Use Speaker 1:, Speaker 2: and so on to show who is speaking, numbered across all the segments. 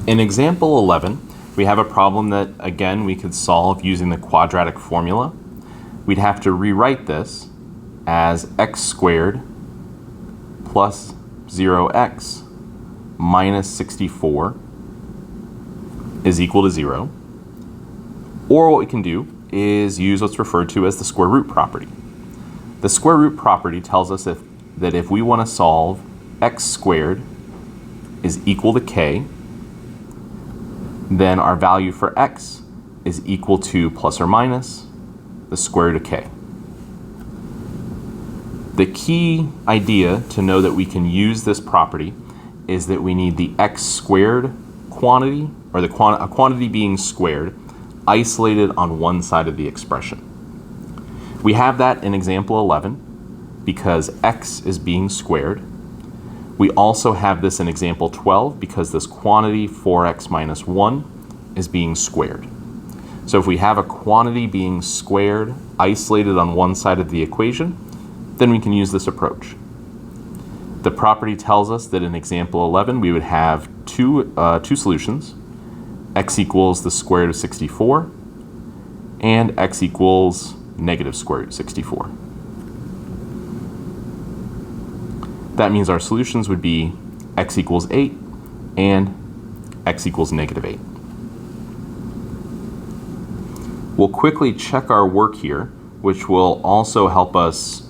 Speaker 1: In example 11, we have a problem that, again, we could solve using the quadratic formula. We'd have to rewrite this as x squared plus 0x minus 64 is equal to 0. Or what we can do is use what's referred to as the square root property. The square root property tells us that if we want to solve x squared is equal to k, then our value for x is equal to plus or minus the square root of k. The key idea to know that we can use this property is that we need the x squared quantity, or a quantity being squared, isolated on one side of the expression. We have that in example 11 because x is being squared. We also have this in example 12 because this quantity 4x minus 1 is being squared. So if we have a quantity being squared isolated on one side of the equation, then we can use this approach. The property tells us that in example 11 we would have two solutions, x equals the square root of 64 and x equals negative square root of 64. That means our solutions would be x equals 8 and x equals negative 8. We'll quickly check our work here, which will also help us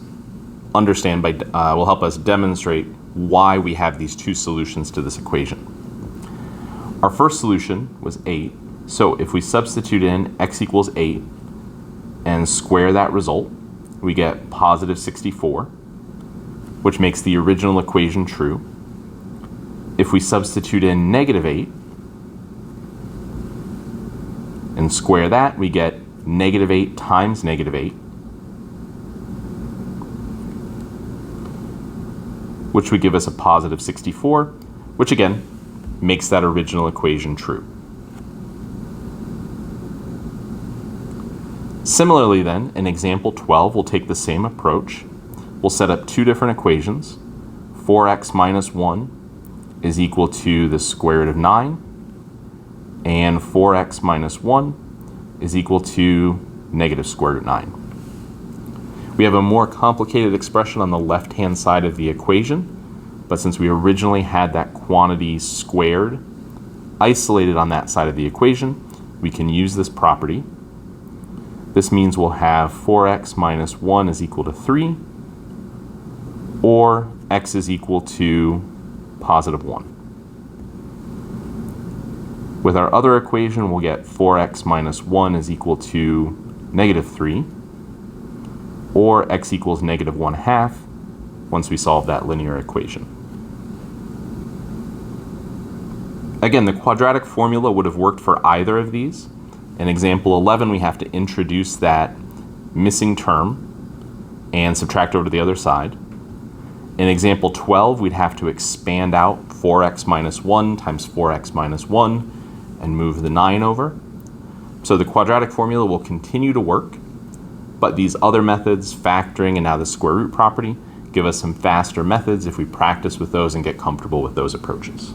Speaker 1: understand will help us demonstrate why we have these two solutions to this equation. Our first solution was 8, so if we substitute in x equals 8 and square that result, we get positive 64, which makes the original equation true. If we substitute in negative 8 and square that, we get negative 8 times negative 8, which would give us a positive 64, which again makes that original equation true. Similarly then, in example 12, we'll take the same approach. We'll set up two different equations. 4x minus 1 is equal to the square root of 9, and 4x minus 1 is equal to negative square root of 9. We have a more complicated expression on the left-hand side of the equation, but since we originally had that quantity squared isolated on that side of the equation, we can use this property. This means we'll have 4x minus 1 is equal to 3, or x is equal to positive 1. With our other equation, we'll get 4x minus 1 is equal to negative 3, or x equals negative 1/2 once we solve that linear equation. Again, the quadratic formula would have worked for either of these. In example 11, we have to introduce that missing term and subtract over to the other side. In example 12, we'd have to expand out 4x minus 1 times 4x minus 1 and move the 9 over. So the quadratic formula will continue to work, but these other methods, factoring and now the square root property, give us some faster methods if we practice with those and get comfortable with those approaches.